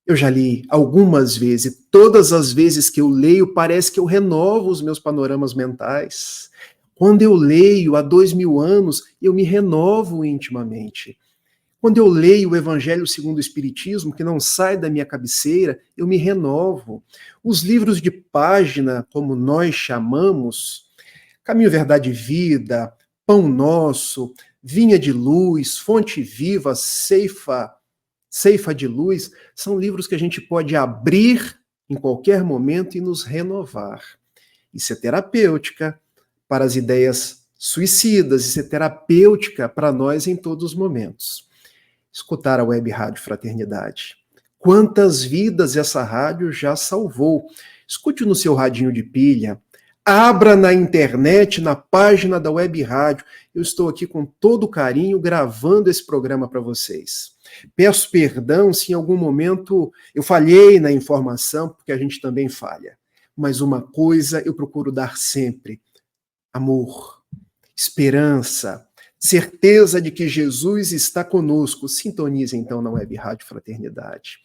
Eu já li algumas vezes, todas as vezes que eu leio, parece que eu renovo os meus panoramas mentais. Quando eu leio há 2000 anos, eu me renovo intimamente. Quando eu leio o Evangelho segundo o Espiritismo, que não sai da minha cabeceira, eu me renovo. Os livros de página, como nós chamamos, Caminho, Verdade e Vida, Pão Nosso, Vinha de Luz, Fonte Viva, Ceifa de Luz, são livros que a gente pode abrir em qualquer momento e nos renovar. Isso é terapêutica para as ideias suicidas, isso é terapêutica para nós em todos os momentos. Escutar a Web Rádio Fraternidade. Quantas vidas essa rádio já salvou? Escute no seu radinho de pilha, abra na internet, na página da Web Rádio. Eu estou aqui com todo carinho gravando esse programa para vocês. Peço perdão se em algum momento eu falhei na informação, porque a gente também falha. Mas uma coisa eu procuro dar sempre: amor, esperança, certeza de que Jesus está conosco. Sintonize então na Web Rádio Fraternidade.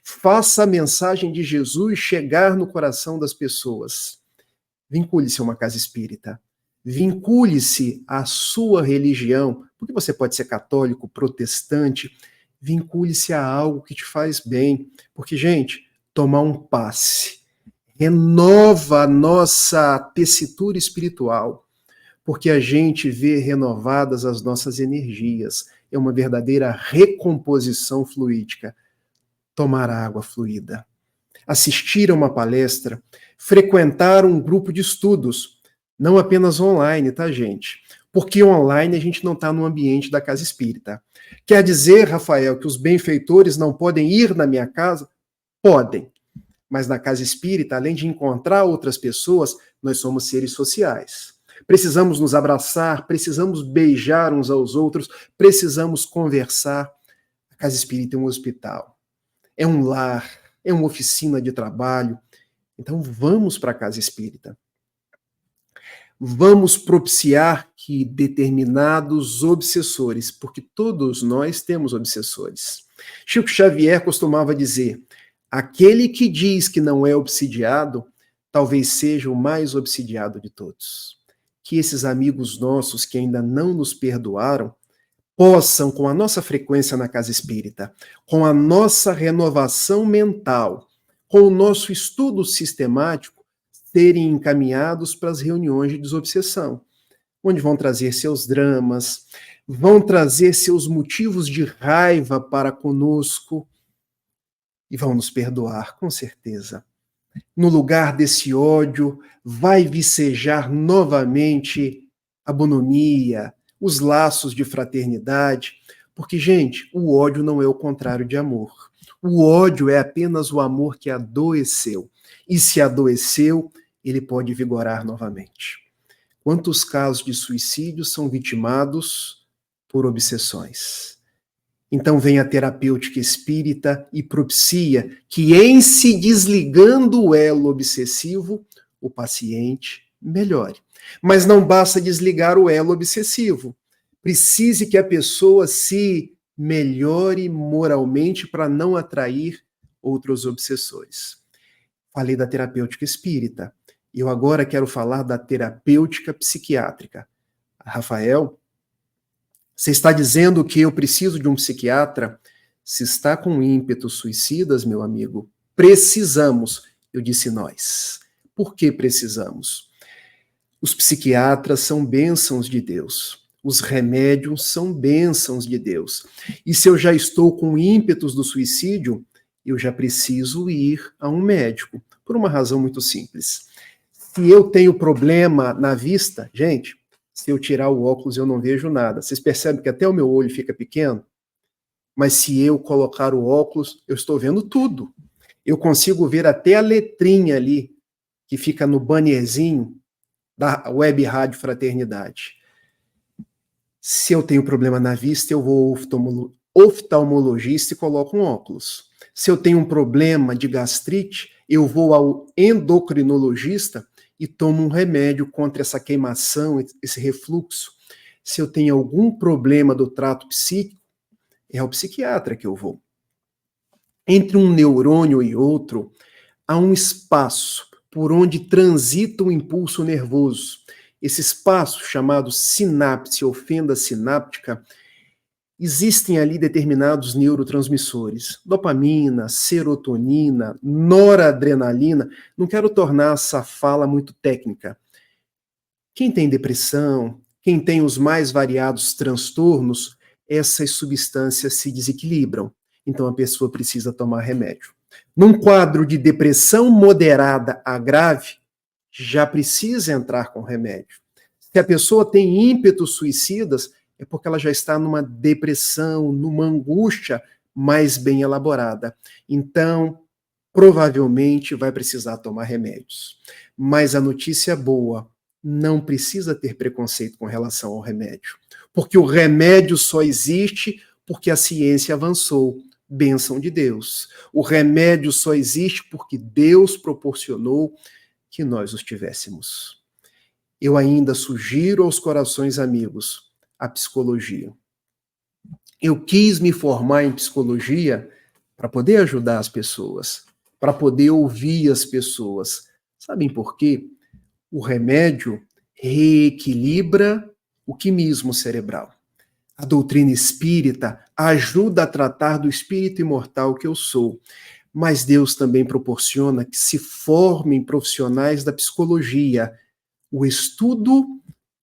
Faça a mensagem de Jesus chegar no coração das pessoas. Vincule-se a uma casa espírita. Vincule-se à sua religião, porque você pode ser católico, protestante. Vincule-se a algo que te faz bem. Porque, gente, tomar um passe renova a nossa tessitura espiritual, porque a gente vê renovadas as nossas energias. É uma verdadeira recomposição fluídica. Tomar água fluida, assistir a uma palestra, frequentar um grupo de estudos, não apenas online, tá, gente? Porque online a gente não está no ambiente da casa espírita. Quer dizer, Rafael, que os benfeitores não podem ir na minha casa? Podem. Mas na casa espírita, além de encontrar outras pessoas, nós somos seres sociais. Precisamos nos abraçar, precisamos beijar uns aos outros, precisamos conversar. A casa espírita é um hospital, é um lar, é uma oficina de trabalho. Então vamos para a casa espírita. Vamos propiciar que determinados obsessores, porque todos nós temos obsessores. Chico Xavier costumava dizer: aquele que diz que não é obsidiado, talvez seja o mais obsidiado de todos. Que esses amigos nossos que ainda não nos perdoaram possam, com a nossa frequência na casa espírita, com a nossa renovação mental, com o nosso estudo sistemático, serem encaminhados para as reuniões de desobsessão, onde vão trazer seus dramas, vão trazer seus motivos de raiva para conosco e vão nos perdoar, com certeza. No lugar desse ódio, vai vicejar novamente a bonomia, os laços de fraternidade, porque, gente, o ódio não é o contrário de amor. O ódio é apenas o amor que adoeceu. E se adoeceu, ele pode vigorar novamente. Quantos casos de suicídio são vitimados por obsessões? Então vem a terapêutica espírita e propicia que, em se desligando o elo obsessivo, o paciente melhore. Mas não basta desligar o elo obsessivo. Precise que a pessoa se melhore moralmente para não atrair outros obsessores. Falei da terapêutica espírita. E eu agora quero falar da terapêutica psiquiátrica. Rafael, você está dizendo que eu preciso de um psiquiatra? Se está com ímpetos suicidas, meu amigo, precisamos. Eu disse nós. Por que precisamos? Os psiquiatras são bênçãos de Deus. Os remédios são bênçãos de Deus. E se eu já estou com ímpetos do suicídio, eu já preciso ir a um médico, por uma razão muito simples. Se eu tenho problema na vista, gente, se eu tirar o óculos eu não vejo nada. Vocês percebem que até o meu olho fica pequeno? Mas se eu colocar o óculos, eu estou vendo tudo. Eu consigo ver até a letrinha ali, que fica no bannerzinho da Web Rádio Fraternidade. Se eu tenho problema na vista, eu vou ao oftalmologista e coloco um óculos. Se eu tenho um problema de gastrite, eu vou ao endocrinologista e tomo um remédio contra essa queimação, esse refluxo. Se eu tenho algum problema do trato psíquico, é ao psiquiatra que eu vou. Entre um neurônio e outro, há um espaço por onde transita o impulso nervoso. Esse espaço, chamado sinapse ou fenda sináptica, existem ali determinados neurotransmissores, dopamina, serotonina, noradrenalina. Não quero tornar essa fala muito técnica. Quem tem depressão, quem tem os mais variados transtornos, essas substâncias se desequilibram. Então a pessoa precisa tomar remédio. Num quadro de depressão moderada a grave, já precisa entrar com remédio. Se a pessoa tem ímpetos suicidas, é porque ela já está numa depressão, numa angústia mais bem elaborada. Então, provavelmente vai precisar tomar remédios. Mas a notícia boa, não precisa ter preconceito com relação ao remédio, porque o remédio só existe porque a ciência avançou. Bênção de Deus. O remédio só existe porque Deus proporcionou que nós os tivéssemos. Eu ainda sugiro aos corações amigos a psicologia. Eu quis me formar em psicologia para poder ajudar as pessoas, para poder ouvir as pessoas. Sabem por quê? O remédio reequilibra o quimismo cerebral. A doutrina espírita ajuda a tratar do espírito imortal que eu sou, mas Deus também proporciona que se formem profissionais da psicologia, o estudo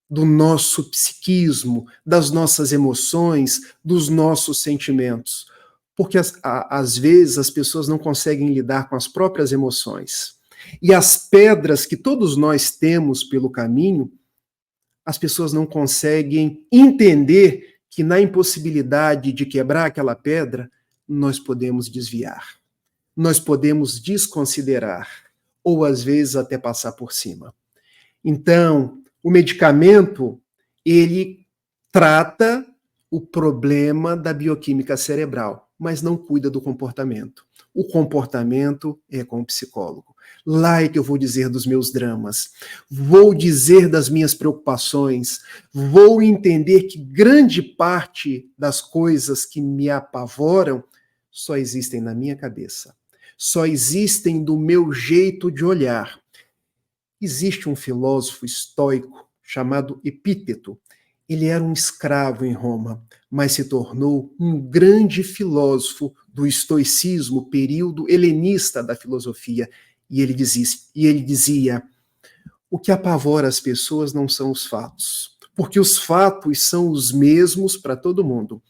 do nosso psiquismo, das nossas emoções, dos nossos sentimentos. Porque às vezes as pessoas não conseguem lidar com as próprias emoções. E as pedras que todos nós temos pelo caminho, as pessoas não conseguem entender que na impossibilidade de quebrar aquela pedra, nós podemos desviar, nós podemos desconsiderar, ou às vezes até passar por cima. Então, o medicamento, ele trata o problema da bioquímica cerebral, mas não cuida do comportamento. O comportamento é com o psicólogo. Lá é que eu vou dizer dos meus dramas, vou dizer das minhas preocupações, vou entender que grande parte das coisas que me apavoram só existem na minha cabeça, só existem do meu jeito de olhar. Existe um filósofo estoico chamado Epíteto. Ele era um escravo em Roma, mas se tornou um grande filósofo do estoicismo, período helenista da filosofia. E ele dizia: o que apavora as pessoas não são os fatos, porque os fatos são os mesmos para todo mundo.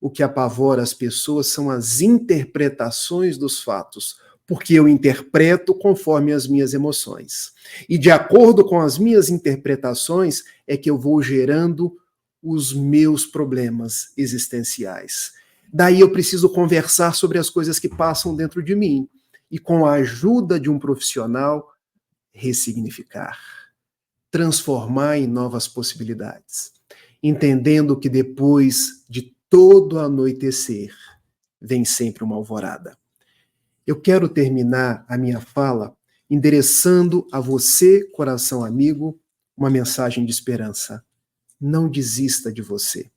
O que apavora as pessoas são as interpretações dos fatos, porque eu interpreto conforme as minhas emoções. E de acordo com as minhas interpretações é que eu vou gerando os meus problemas existenciais. Daí eu preciso conversar sobre as coisas que passam dentro de mim e, com a ajuda de um profissional, ressignificar, transformar em novas possibilidades, entendendo que depois de todo anoitecer vem sempre uma alvorada. Eu quero terminar a minha fala endereçando a você, coração amigo, uma mensagem de esperança. Não desista de você.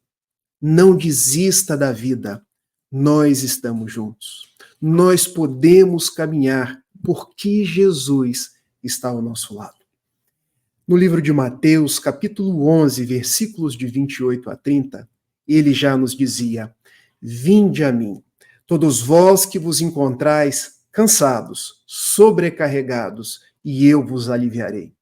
Não desista da vida. Nós estamos juntos. Nós podemos caminhar porque Jesus está ao nosso lado. No livro de Mateus, capítulo 11, versículos de 28 a 30, ele já nos dizia: vinde a mim, todos vós que vos encontrais cansados, sobrecarregados, e eu vos aliviarei.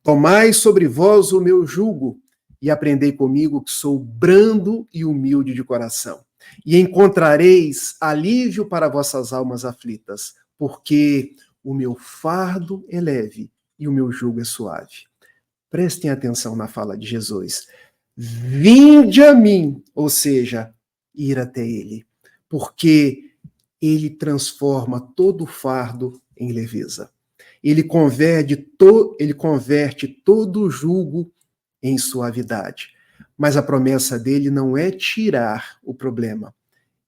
Tomai sobre vós o meu jugo e aprendei comigo, que sou brando e humilde de coração, e encontrareis alívio para vossas almas aflitas, porque o meu fardo é leve e o meu jugo é suave. Prestem atenção na fala de Jesus. Vinde a mim, ou seja, ir até ele, porque ele transforma todo o fardo em leveza. Ele converte todo o jugo em suavidade. Mas a promessa dele não é tirar o problema,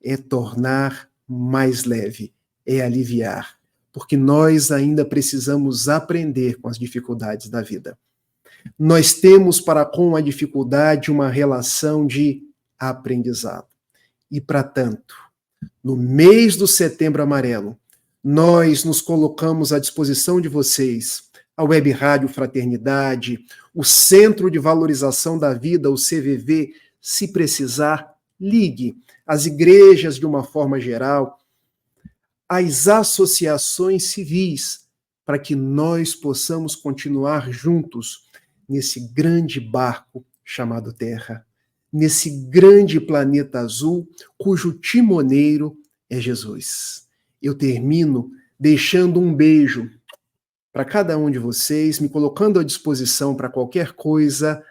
é tornar mais leve, é aliviar, porque nós ainda precisamos aprender com as dificuldades da vida. Nós temos para com a dificuldade uma relação de aprendizado. E para tanto, no mês do Setembro Amarelo, nós nos colocamos à disposição de vocês, a Web Rádio Fraternidade, o Centro de Valorização da Vida, o CVV. Se precisar, ligue. As igrejas, de uma forma geral, as associações civis, para que nós possamos continuar juntos nesse grande barco chamado Terra, nesse grande planeta azul, cujo timoneiro é Jesus. Eu termino deixando um beijo para cada um de vocês, me colocando à disposição para qualquer coisa,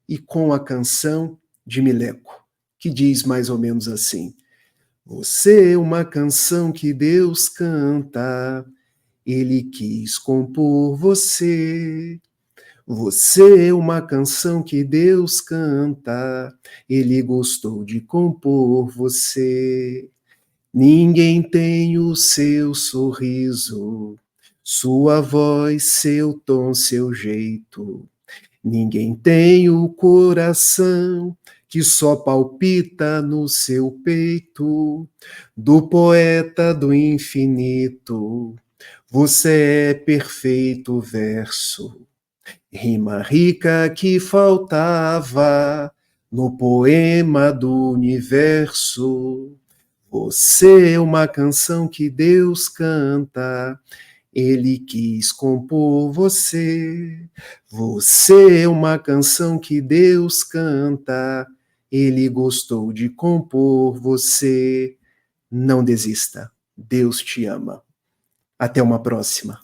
e com a canção de Mileco, que diz mais ou menos assim: Você é uma canção que Deus canta, Ele quis compor você. Você é uma canção que Deus canta, Ele gostou de compor você. Ninguém tem o seu sorriso, sua voz, seu tom, seu jeito. Ninguém tem o coração que só palpita no seu peito, do poeta do infinito. Você é perfeito verso, rima rica que faltava no poema do universo. Você é uma canção que Deus canta, Ele quis compor você. Você é uma canção que Deus canta, Ele gostou de compor você. Não desista, Deus te ama. Até uma próxima.